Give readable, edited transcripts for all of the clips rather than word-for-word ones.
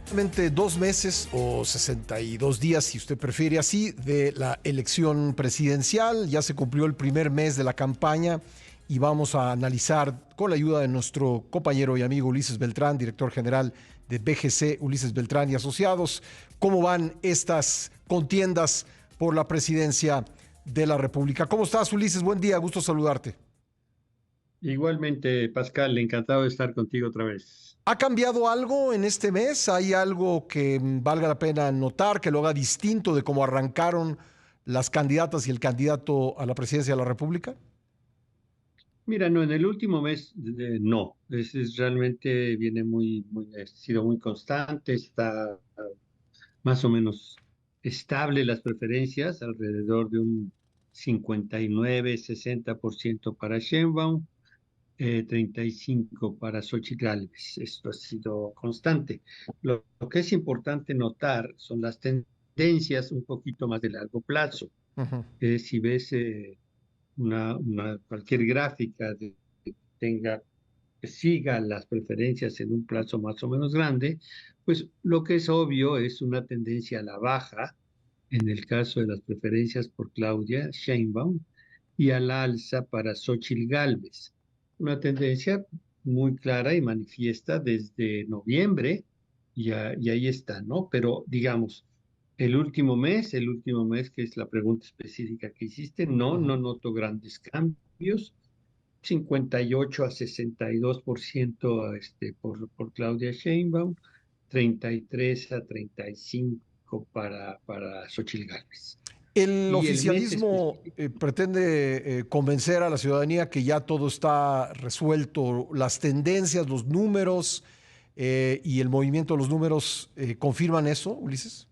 Exactamente 2 meses o 62 días, si usted prefiere así, de la elección presidencial. Ya se cumplió el primer mes de la campaña y vamos a analizar con la ayuda de nuestro compañero y amigo Ulises Beltrán, director general de BGC, Ulises Beltrán y Asociados, cómo van estas contiendas por la presidencia de la República. ¿Cómo estás, Ulises? Buen día, gusto saludarte. Igualmente, Pascal, encantado de estar contigo otra vez. ¿Ha cambiado algo en este mes? ¿Hay algo que valga la pena notar, que lo haga distinto de cómo arrancaron las candidatas y el candidato a la presidencia de la República? Mira, no, en el último mes, no, realmente viene ha sido muy constante, está más o menos estable las preferencias, alrededor de un 59-60% para Sheinbaum, 35 para Xochitl Gálvez. Esto ha sido constante. Lo que es importante notar son las tendencias un poquito más de largo plazo. Ujú. Si ves cualquier gráfica que tenga, que siga las preferencias en un plazo más o menos grande, pues lo que es obvio es una tendencia a la baja en el caso de las preferencias por Claudia Sheinbaum y a la alza para Xochitl Gálvez. Una tendencia muy clara y manifiesta desde noviembre y ahí está, ¿no? Pero digamos, el último mes, que es la pregunta específica que hiciste, no Ujú. noto grandes cambios. 58-62% por Claudia Sheinbaum, 33-35 para Xochitl Gálvez. El Y el mes oficialismo específico. pretende convencer a la ciudadanía que ya todo está resuelto. Las tendencias, los números y el movimiento de los números confirman eso, Ulises.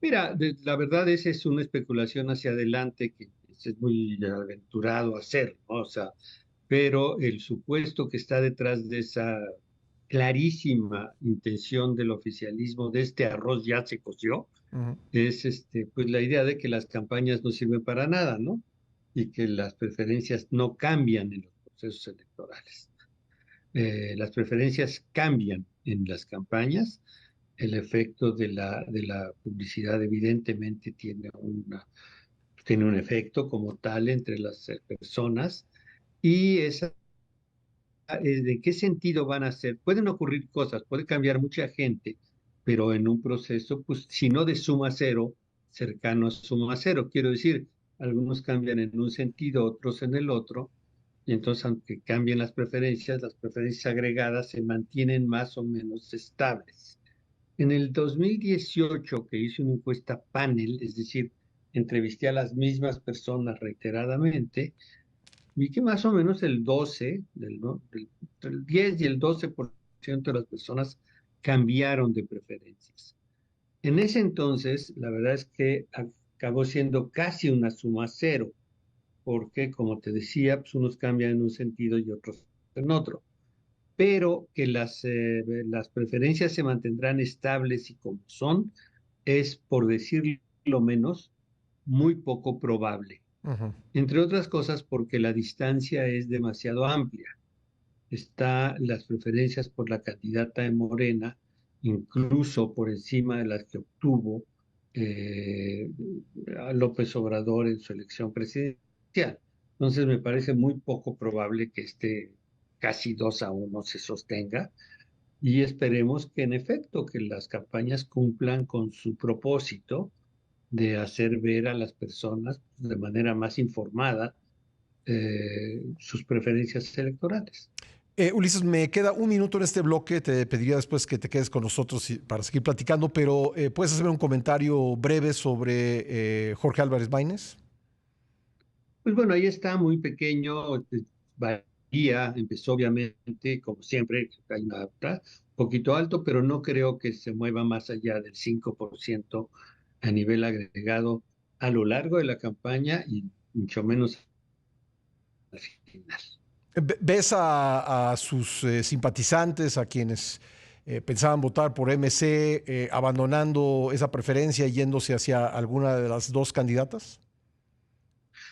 Mira, la verdad es una especulación hacia adelante que es muy aventurado hacer, ¿no? O sea, pero el supuesto que está detrás de esa clarísima intención del oficialismo de este arroz ya se coció, Ujú. es pues la idea de que las campañas no sirven para nada, ¿no? Y que las preferencias no cambian en los procesos electorales. Las preferencias cambian en las campañas. El efecto de la publicidad evidentemente tiene un efecto como tal entre las personas y ¿de qué sentido van a ser? Pueden ocurrir cosas, puede cambiar mucha gente, pero en un proceso, pues, si no de suma cero, cercano a suma cero. Quiero decir, algunos cambian en un sentido, otros en el otro, y entonces, aunque cambien las preferencias agregadas se mantienen más o menos estables. En el 2018, que hice una encuesta panel, es decir, entrevisté a las mismas personas reiteradamente, vi que más o menos el 12, ¿no? Entre el 10 y el 12% de las personas cambiaron de preferencias. En ese entonces, la verdad es que acabó siendo casi una suma cero, porque, como te decía, pues unos cambian en un sentido y otros en otro, pero que las preferencias se mantendrán estables y como son, es, por decirlo menos, muy poco probable. Ujú. Entre otras cosas, porque la distancia es demasiado amplia. Está las preferencias por la candidata de Morena, incluso por encima de las que obtuvo eh, a López Obrador en su elección presidencial. Entonces me parece muy poco probable que este casi 2-1 se sostenga y esperemos que en efecto que las campañas cumplan con su propósito de hacer ver a las personas de manera más informada sus preferencias electorales. Ulises, me queda un minuto en este bloque. Te pediría después que te quedes con nosotros para seguir platicando, pero ¿puedes hacerme un comentario breve sobre Jorge Álvarez Maínez? Pues bueno, ahí está muy pequeño, varía, empezó obviamente, como siempre, hay un poquito alto, pero no creo que se mueva más allá del 5% a nivel agregado a lo largo de la campaña y mucho menos al final. ¿Ves a sus simpatizantes, a quienes pensaban votar por MC, abandonando esa preferencia y yéndose hacia alguna de las dos candidatas?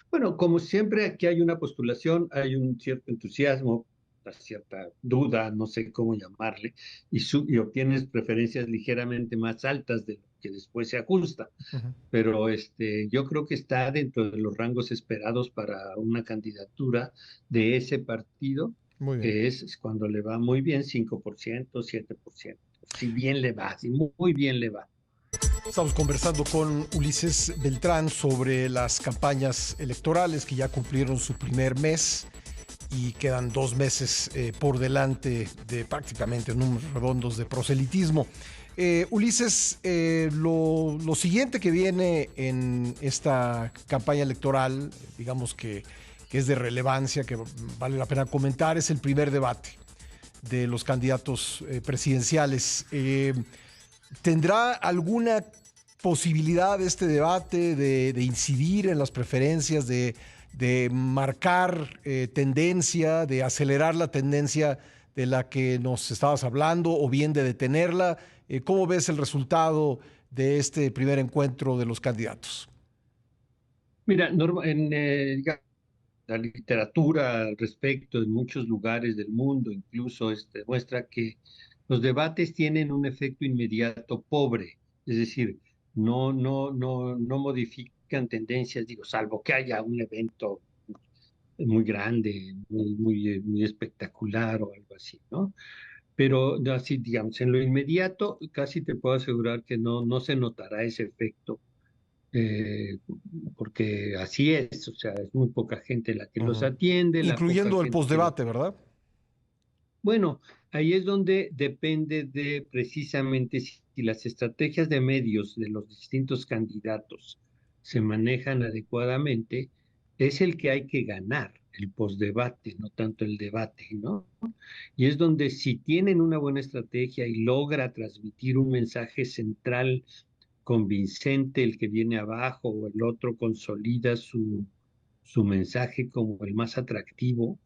Bueno, como siempre, aquí hay una postulación, hay un cierto entusiasmo cierta duda, no sé cómo llamarle, y obtienes preferencias ligeramente más altas de lo que después se ajusta. Ujú. Pero yo creo que está dentro de los rangos esperados para una candidatura de ese partido, Muy bien. que es cuando le va muy bien, 5%, 7%. Si bien le va, si muy bien le va. Estamos conversando con Ulises Beltrán sobre las campañas electorales que ya cumplieron su primer mes y quedan 2 meses por delante de prácticamente números redondos de proselitismo. Ulises, lo siguiente que viene en esta campaña electoral, digamos que es de relevancia, que vale la pena comentar, es el primer debate de los candidatos presidenciales. ¿Tendrá alguna posibilidad este debate de incidir en las preferencias, de marcar tendencia, de acelerar la tendencia de la que nos estabas hablando o bien de detenerla? ¿Cómo ves el resultado de este primer encuentro de los candidatos? Mira, digamos, la literatura al respecto en muchos lugares del mundo incluso muestra que los debates tienen un efecto inmediato pobre, es decir, no modifican tendencias, digo, salvo que haya un evento muy grande, muy espectacular o algo así, ¿no? Pero así, digamos, en lo inmediato casi te puedo asegurar que no se notará ese efecto, eh, porque así es, o sea, es muy poca gente la que los Ujú. atiende, la poca Incluyendo el gente que los... postdebate, ¿verdad? Bueno, ahí es donde depende de precisamente si las estrategias de medios de los distintos candidatos se manejan adecuadamente, es el que hay que ganar, el postdebate, no tanto el debate, ¿no? Y es donde si tienen una buena estrategia y logra transmitir un mensaje central convincente, el que viene abajo o el otro consolida su mensaje como el más atractivo,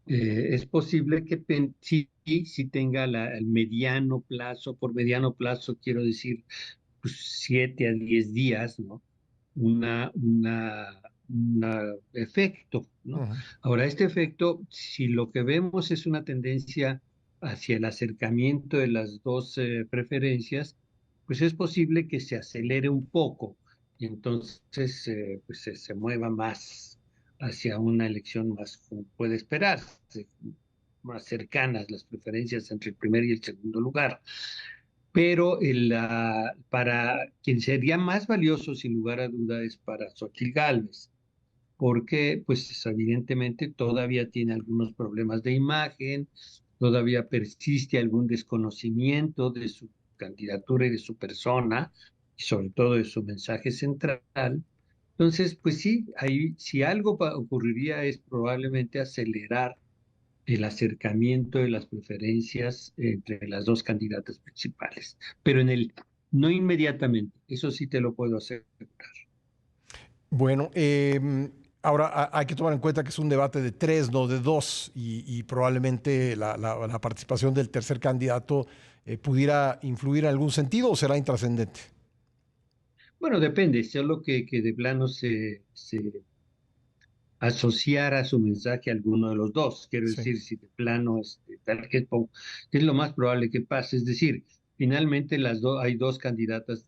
es posible que sí tenga el mediano plazo, por mediano plazo quiero decir pues, 7 a 10 días, ¿no? Una efecto, ¿no? Ujú. Ahora, este efecto, si lo que vemos es una tendencia hacia el acercamiento de las dos preferencias, pues es posible que se acelere un poco y entonces pues se mueva más hacia una elección más, como puede esperarse, más cercanas las preferencias entre el primer y el segundo lugar. Pero para quien sería más valioso, sin lugar a duda, es para Xochitl Gálvez, porque pues evidentemente todavía tiene algunos problemas de imagen, todavía persiste algún desconocimiento de su candidatura y de su persona, y sobre todo de su mensaje central. Entonces, pues sí, ahí si algo ocurriría es probablemente acelerar el acercamiento de las preferencias entre las dos candidatas principales, pero no inmediatamente, eso sí te lo puedo asegurar. Bueno, ahora hay que tomar en cuenta que es un debate de tres, no de dos, y probablemente la participación del tercer candidato pudiera influir en algún sentido o será intrascendente. Bueno, depende, solo que de plano se asociara su mensaje a alguno de los dos. Quiero Sí. decir, si de plano tal que es lo más probable que pase. Es decir, finalmente hay dos candidatas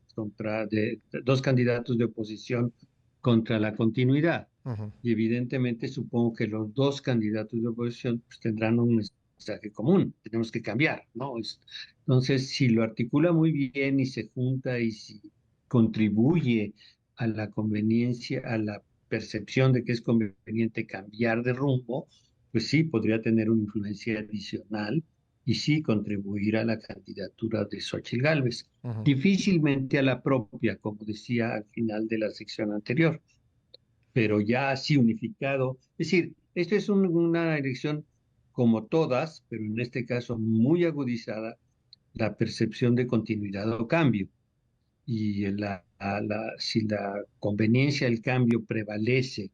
dos candidatos de oposición contra la continuidad. Ujú. Y evidentemente supongo que los dos candidatos de oposición pues, tendrán un mensaje común. Tenemos que cambiar, ¿no? Entonces, si lo articula muy bien y se junta y si contribuye a la conveniencia, a la percepción de que es conveniente cambiar de rumbo, pues sí, podría tener una influencia adicional y sí contribuir a la candidatura de Xochitl Gálvez. Ujú. Difícilmente a la propia, como decía al final de la sección anterior, pero ya así unificado. Es decir, esto es una elección como todas, pero en este caso muy agudizada, la percepción de continuidad o cambio y si la conveniencia del cambio prevalece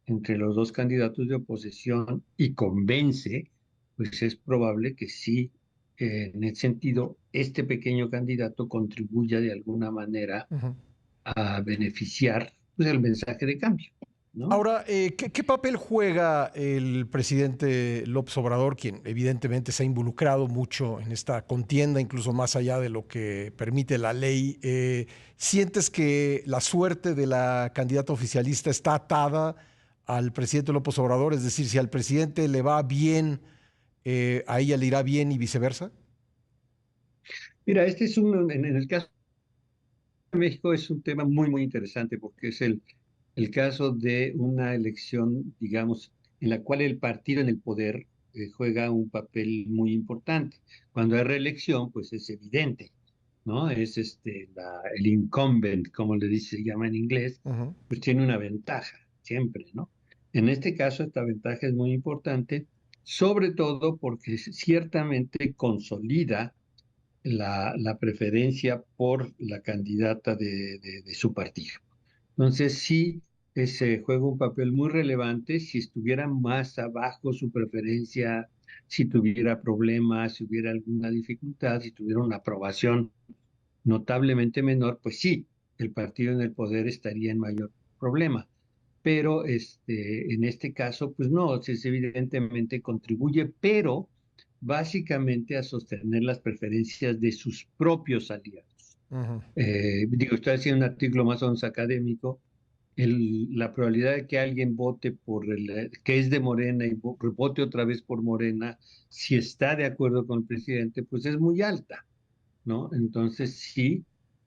entre los dos candidatos de oposición y convence, pues es probable que sí, en ese sentido, este pequeño candidato contribuya de alguna manera Ujú. a beneficiar pues, el mensaje de cambio. ¿no? Ahora, ¿qué papel juega el presidente López Obrador, quien evidentemente se ha involucrado mucho en esta contienda, incluso más allá de lo que permite la ley? ¿Sientes que la suerte de la candidata oficialista está atada al presidente López Obrador? Es decir, si al presidente le va bien, a ella le irá bien y viceversa. Mira, este es en el caso de México es un tema muy, muy interesante porque es el caso de una elección, digamos, en la cual el partido en el poder juega un papel muy importante. Cuando hay reelección, pues es evidente, ¿no? Es el incumbent, como se llama en inglés, Ujú. pues tiene una ventaja, siempre, ¿no? En este caso, esta ventaja es muy importante, sobre todo porque ciertamente consolida la preferencia por la candidata de su partido. Entonces, sí, ese juega un papel muy relevante. Si estuviera más abajo su preferencia, si tuviera problemas, si hubiera alguna dificultad, si tuviera una aprobación notablemente menor, pues sí, el partido en el poder estaría en mayor problema. Pero en este caso, pues no, es evidentemente contribuye, pero básicamente a sostener las preferencias de sus propios aliados. Ujú. Digo, estoy haciendo un artículo más o menos académico. La probabilidad de que alguien vote que es de Morena y vote otra vez por Morena, si está de acuerdo con el presidente, pues es muy alta, ¿no? Entonces sí,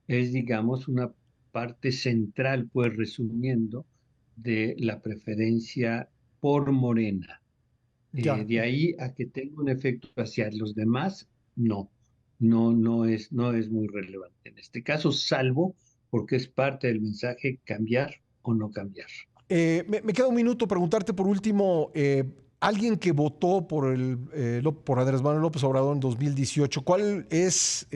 es, digamos, una parte central, pues resumiendo, de la preferencia por Morena. Ya. De ahí a que tenga un efecto hacia los demás, no, no es muy relevante en este caso, salvo porque es parte del mensaje cambiar o no cambiar. Me queda un minuto preguntarte por último, alguien que votó por Andrés Manuel López Obrador en 2018, ¿cuál es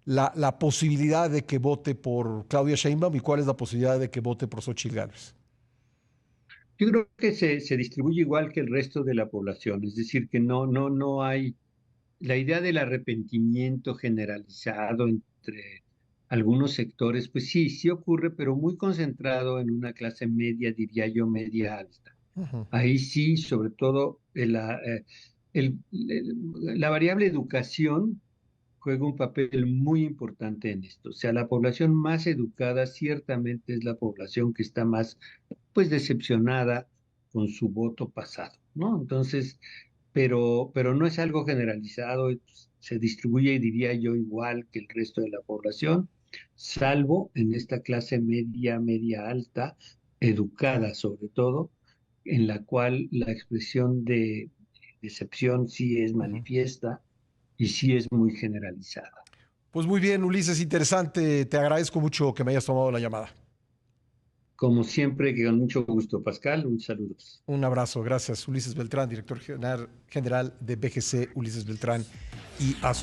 la posibilidad de que vote por Claudia Sheinbaum y cuál es la posibilidad de que vote por Xochitl Gálvez? Yo creo que se distribuye igual que el resto de la población, es decir, que no hay la idea del arrepentimiento generalizado entre algunos sectores, pues sí, sí ocurre, pero muy concentrado en una clase media, diría yo, media alta. Ujú. Ahí sí, sobre todo, la variable educación juega un papel muy importante en esto. O sea, la población más educada ciertamente es la población que está más, pues, decepcionada con su voto pasado, ¿no? Entonces, pero no es algo generalizado, se distribuye, diría yo, igual que el resto de la población, salvo en esta clase media, media alta, educada sobre todo, en la cual la expresión de decepción sí es Ujú. manifiesta y sí es muy generalizada. Pues muy bien, Ulises, interesante. Te agradezco mucho que me hayas tomado la llamada. Como siempre, que con mucho gusto, Pascal, un saludo. Un abrazo, gracias. Ulises Beltrán, director general de BGC Ulises Beltrán y Asociados.